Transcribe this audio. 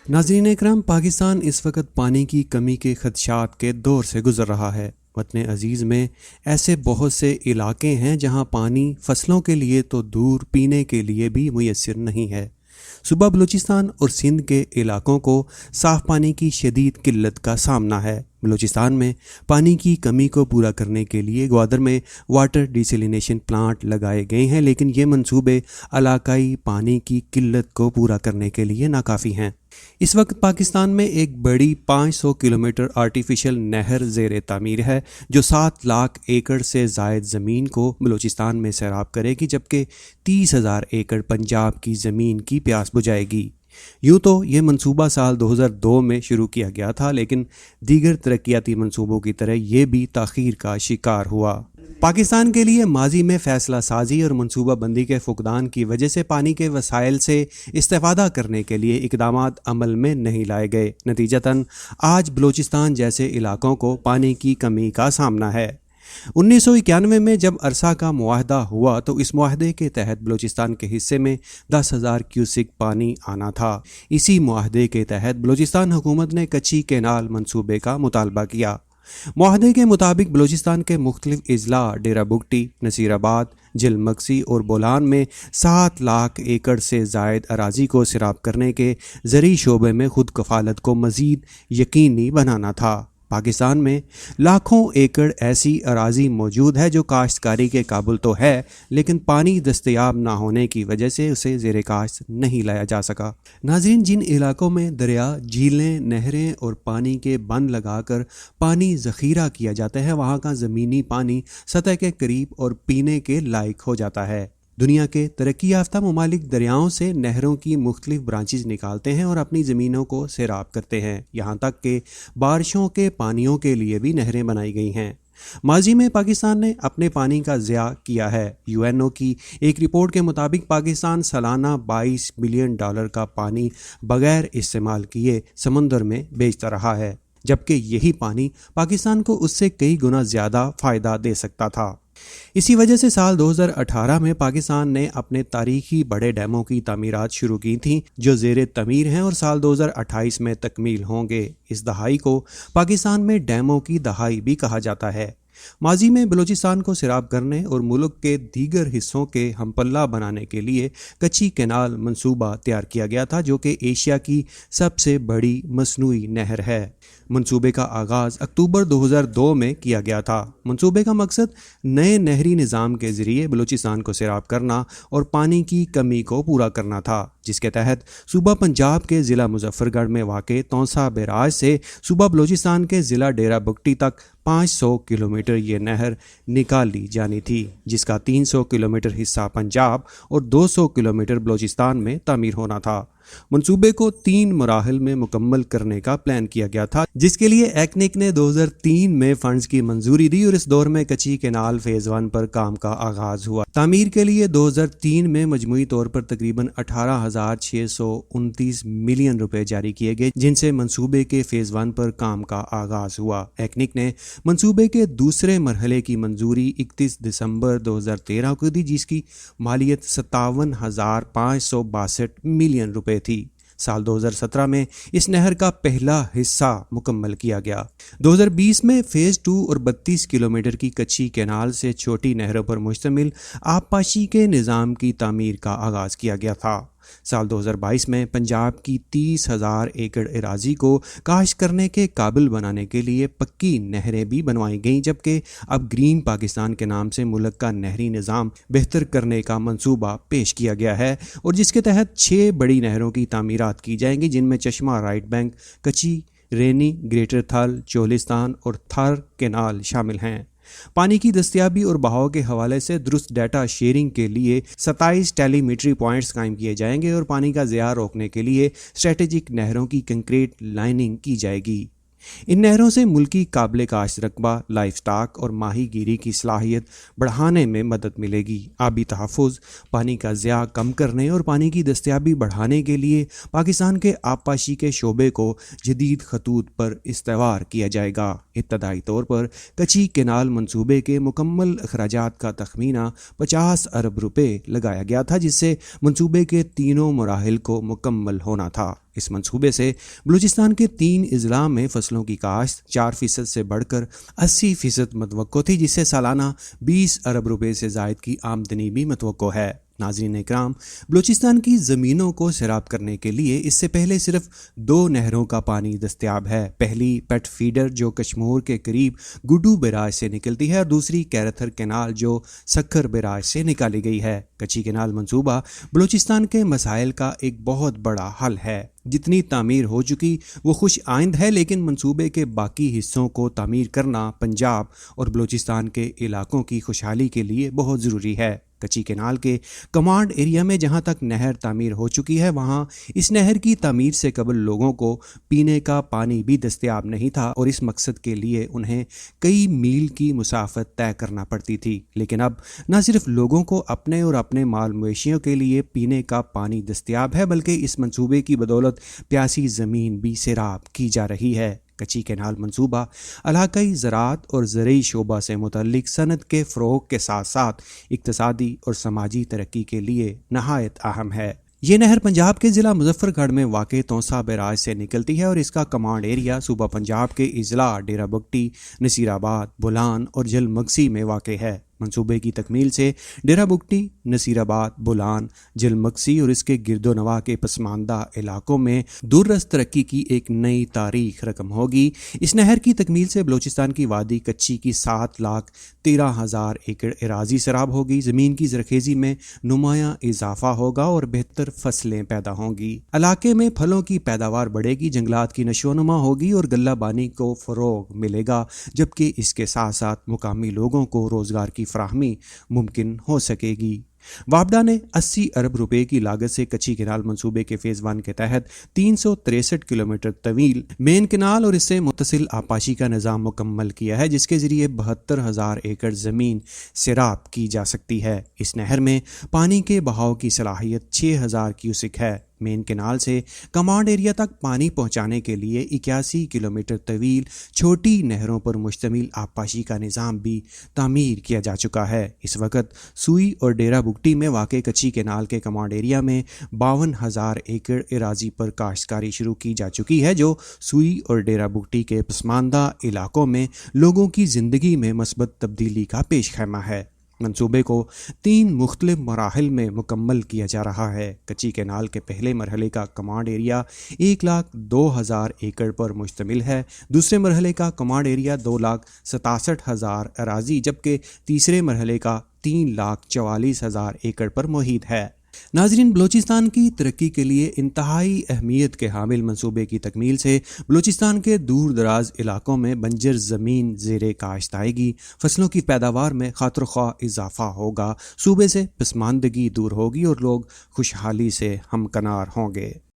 ناظرین اکرام، پاکستان اس وقت پانی کی کمی کے خدشات کے دور سے گزر رہا ہے۔ وطن عزیز میں ایسے بہت سے علاقے ہیں جہاں پانی فصلوں کے لیے تو دور پینے کے لیے بھی میسر نہیں ہے۔ صوبہ بلوچستان اور سندھ کے علاقوں کو صاف پانی کی شدید قلت کا سامنا ہے۔ بلوچستان میں پانی کی کمی کو پورا کرنے کے لیے گوادر میں واٹر ڈیسیلینیشن پلانٹ لگائے گئے ہیں، لیکن یہ منصوبے علاقائی پانی کی قلت کو پورا کرنے کے لیے ناکافی ہیں۔ اس وقت پاکستان میں ایک بڑی 500 کلومیٹر آرٹیفیشل نہر زیر تعمیر ہے جو 7 لاکھ ایکڑ سے زائد زمین کو بلوچستان میں سیراب کرے گی، جبکہ 30,000 ایکڑ پنجاب کی زمین کی پیاس بجھائے گی۔ یوں تو یہ منصوبہ سال 2002 میں شروع کیا گیا تھا، لیکن دیگر ترقیاتی منصوبوں کی طرح یہ بھی تاخیر کا شکار ہوا۔ پاکستان کے لیے ماضی میں فیصلہ سازی اور منصوبہ بندی کے فقدان کی وجہ سے پانی کے وسائل سے استفادہ کرنے کے لیے اقدامات عمل میں نہیں لائے گئے۔ نتیجتاً آج بلوچستان جیسے علاقوں کو پانی کی کمی کا سامنا ہے۔ 1991 میں جب عرصہ کا معاہدہ ہوا تو اس معاہدے کے تحت بلوچستان کے حصے میں 10,000 کیوسک پانی آنا تھا۔ اسی معاہدے کے تحت بلوچستان حکومت نے کچی کینال منصوبے کا مطالبہ کیا۔ معاہدے کے مطابق بلوچستان کے مختلف اضلاع ڈیرہ بگٹی، نصیر آباد، جل مکسی اور بولان میں 7 لاکھ ایکڑ سے زائد اراضی کو سیراب کرنے کے زرعی شعبے میں خود کفالت کو مزید یقینی بنانا تھا۔ پاکستان میں لاکھوں ایکڑ ایسی اراضی موجود ہے جو کاشتکاری کے قابل تو ہے، لیکن پانی دستیاب نہ ہونے کی وجہ سے اسے زیر کاشت نہیں لایا جا سکا۔ ناظرین، جن علاقوں میں دریا، جھیلیں، نہریں اور پانی کے بند لگا کر پانی ذخیرہ کیا جاتا ہے، وہاں کا زمینی پانی سطح کے قریب اور پینے کے لائق ہو جاتا ہے۔ دنیا کے ترقی یافتہ ممالک دریاؤں سے نہروں کی مختلف برانچز نکالتے ہیں اور اپنی زمینوں کو سیراب کرتے ہیں، یہاں تک کہ بارشوں کے پانیوں کے لیے بھی نہریں بنائی گئی ہیں۔ ماضی میں پاکستان نے اپنے پانی کا ضیاع کیا ہے۔ UNO کی ایک رپورٹ کے مطابق پاکستان سالانہ $22 بلین کا پانی بغیر استعمال کیے سمندر میں بیچتا رہا ہے، جبکہ یہی پانی پاکستان کو اس سے کئی گنا زیادہ فائدہ دے سکتا تھا۔ اسی وجہ سے سال 2018 میں پاکستان نے اپنے تاریخی بڑے ڈیموں کی تعمیرات شروع کی تھیں جو زیر تعمیر ہیں اور سال 2028 میں تکمیل ہوں گے۔ اس دہائی کو پاکستان میں ڈیموں کی دہائی بھی کہا جاتا ہے۔ ماضی میں بلوچستان کو سیراب کرنے اور ملک کے دیگر حصوں کے ہم پلہ بنانے کے لیے کچی کینال منصوبہ تیار کیا گیا تھا، جو کہ ایشیا کی سب سے بڑی مصنوعی نہر ہے۔ منصوبے کا آغاز اکتوبر 2002 میں کیا گیا تھا۔ منصوبے کا مقصد نئے نہری نظام کے ذریعے بلوچستان کو سیراب کرنا اور پانی کی کمی کو پورا کرنا تھا، جس کے تحت صوبہ پنجاب کے ضلع مظفر گڑھ میں واقع تونسا بیراج سے صوبہ بلوچستان کے ضلع ڈیرہ بگٹی تک 500 کلومیٹر یہ نہر نکالی جانی تھی، جس کا 300 کلومیٹر حصہ پنجاب اور 200 کلومیٹر بلوچستان میں تعمیر ہونا تھا۔ منصوبے کو 3 مراحل میں مکمل کرنے کا پلان کیا گیا تھا، جس کے لیے ایکنک نے 2003 میں فنڈز کی منظوری دی اور اس دور میں کچی کینال فیز 1 پر کام کا آغاز ہوا۔ تعمیر کے لیے 2003 میں مجموعی طور پر تقریباً 18,629 ملین روپے جاری کیے گئے، جن سے منصوبے کے فیز 1 پر کام کا آغاز ہوا۔ ایکنک نے منصوبے کے دوسرے مرحلے کی منظوری 31 دسمبر 2013 کو دی، جس کی مالیت 57,562 ملین روپے تھی۔ سال 2017 میں اس نہر کا پہلا حصہ مکمل کیا گیا۔ 2020 میں فیز 2 اور 32 کلومیٹر کی کچی کینال سے چھوٹی نہروں پر مشتمل آبپاشی کے نظام کی تعمیر کا آغاز کیا گیا تھا۔ سال 2022 میں پنجاب کی 30,000 ایکڑ اراضی کو کاشت کرنے کے قابل بنانے کے لیے پکی نہریں بھی بنوائی گئیں، جبکہ اب گرین پاکستان کے نام سے ملک کا نہری نظام بہتر کرنے کا منصوبہ پیش کیا گیا ہے، اور جس کے تحت 6 بڑی نہروں کی تعمیرات کی جائیں گی، جن میں چشمہ رائٹ بینک، کچی، رینی، گریٹر تھل، چولستان اور تھر کینال شامل ہیں۔ پانی کی دستیابی اور بہاؤ کے حوالے سے درست ڈیٹا شیئرنگ کے لیے 27 ٹیلی میٹری پوائنٹس قائم کیے جائیں گے اور پانی کا ضیاع روکنے کے لیے اسٹریٹجک نہروں کی کنکریٹ لائننگ کی جائے گی۔ ان نہروں سے ملکی قابل کاشت رقبہ، لائف سٹاک اور ماہی گیری کی صلاحیت بڑھانے میں مدد ملے گی۔ آبی تحفظ، پانی کا ضیاع کم کرنے اور پانی کی دستیابی بڑھانے کے لیے پاکستان کے آبپاشی کے شعبے کو جدید خطوط پر استوار کیا جائے گا۔ ابتدائی طور پر کچی کینال منصوبے کے مکمل اخراجات کا تخمینہ 50 ارب روپے لگایا گیا تھا، جس سے منصوبے کے تینوں مراحل کو مکمل ہونا تھا۔ اس منصوبے سے بلوچستان کے 3 اضلاع میں فصلوں کی کاشت 4% سے بڑھ کر 80% متوقع تھی، جس سے سالانہ 20 ارب روپے سے زائد کی آمدنی بھی متوقع ہے۔ ناظرین اکرام، بلوچستان کی زمینوں کو سیراب کرنے کے لیے اس سے پہلے صرف 2 نہروں کا پانی دستیاب ہے۔ پہلی پیٹ فیڈر جو کشمور کے قریب گڈو بیراج سے نکلتی ہے، اور دوسری کیرتھر کینال جو سکھر بیراج سے نکالی گئی ہے۔ کچی کینال منصوبہ بلوچستان کے مسائل کا ایک بہت بڑا حل ہے۔ جتنی تعمیر ہو چکی وہ خوش آئند ہے، لیکن منصوبے کے باقی حصوں کو تعمیر کرنا پنجاب اور بلوچستان کے علاقوں کی خوشحالی کے لیے بہت ضروری ہے۔ کچی کینال کے کمانڈ ایریا میں جہاں تک نہر تعمیر ہو چکی ہے، وہاں اس نہر کی تعمیر سے قبل لوگوں کو پینے کا پانی بھی دستیاب نہیں تھا، اور اس مقصد کے لیے انہیں کئی میل کی مسافت طے کرنا پڑتی تھی۔ لیکن اب نہ صرف لوگوں کو اپنے اور اپنے مال مویشیوں کے لیے پینے کا پانی دستیاب ہے، بلکہ اس منصوبے کی بدولت پیاسی زمین بھی سیراب کی جا رہی ہے۔ کچی کینال منصوبہ علاقائی زراعت اور زرعی شعبہ سے متعلق صنعت کے فروغ کے ساتھ ساتھ اقتصادی اور سماجی ترقی کے لیے نہایت اہم ہے۔ یہ نہر پنجاب کے ضلع مظفر گڑھ میں واقع تونسا بیراج سے نکلتی ہے، اور اس کا کمانڈ ایریا صوبہ پنجاب کے اضلاع ڈیرہ بگٹی، نصیر آباد، بولان اور جھیل مگسی میں واقع ہے۔ منصوبے کی تکمیل سے ڈیرہ بگٹی، نصیر آباد، بولان، جھیل مگسی اور اس کے گرد و نواح کے پسماندہ علاقوں میں دوررس ترقی کی ایک نئی تاریخ رقم ہوگی۔ اس نہر کی تکمیل سے بلوچستان کی وادی کچی کی 7,13,000 ایکڑ اراضی سیراب ہوگی، زمین کی زرخیزی میں نمایاں اضافہ ہوگا اور بہتر فصلیں پیدا ہوں گی۔ علاقے میں پھلوں کی پیداوار بڑھے گی، جنگلات کی نشو و نما ہوگی اور غلہ بانی کو فروغ ملے گا، جبکہ اس کے ساتھ ساتھ مقامی لوگوں کو روزگار کی فراہمی ممکن ہو سکے گی۔ وابڈا نے 80 ارب روپے کی لاگت سے کچی کینال منصوبے کے فیز 1 کے تحت 363 کلومیٹر طویل مین کینال اور اس سے متصل آبپاشی کا نظام مکمل کیا ہے، جس کے ذریعے 72,000 ایکڑ زمین سیراب کی جا سکتی ہے۔ اس نہر میں پانی کے بہاؤ کی صلاحیت 6,000 کیوسک ہے۔ مین کینال سے کمانڈ ایریا تک پانی پہنچانے کے لیے 81 کلومیٹر طویل چھوٹی نہروں پر مشتمل آبپاشی کا نظام بھی تعمیر کیا جا چکا ہے۔ اس وقت سوئی اور ڈیرہ بگٹی میں واقع کچی کینال کے کمانڈ ایریا میں 52,000 ایکڑ اراضی پر کاشتکاری شروع کی جا چکی ہے، جو سوئی اور ڈیرہ بگٹی کے پسماندہ علاقوں میں لوگوں کی زندگی میں مثبت تبدیلی کا پیش خیمہ ہے۔ منصوبے کو 3 مختلف مراحل میں مکمل کیا جا رہا ہے۔ کچی کینال کے پہلے مرحلے کا کمانڈ ایریا 1,02,000 ایکڑ پر مشتمل ہے، دوسرے مرحلے کا کمانڈ ایریا 2,67,000 اراضی، جبکہ تیسرے مرحلے کا 3,44,000 ایکڑ پر محیط ہے۔ ناظرین، بلوچستان کی ترقی کے لیے انتہائی اہمیت کے حامل منصوبے کی تکمیل سے بلوچستان کے دور دراز علاقوں میں بنجر زمین زیر کاشت آئے گی، فصلوں کی پیداوار میں خاطر خواہ اضافہ ہوگا، صوبے سے پسماندگی دور ہوگی اور لوگ خوشحالی سے ہمکنار ہوں گے۔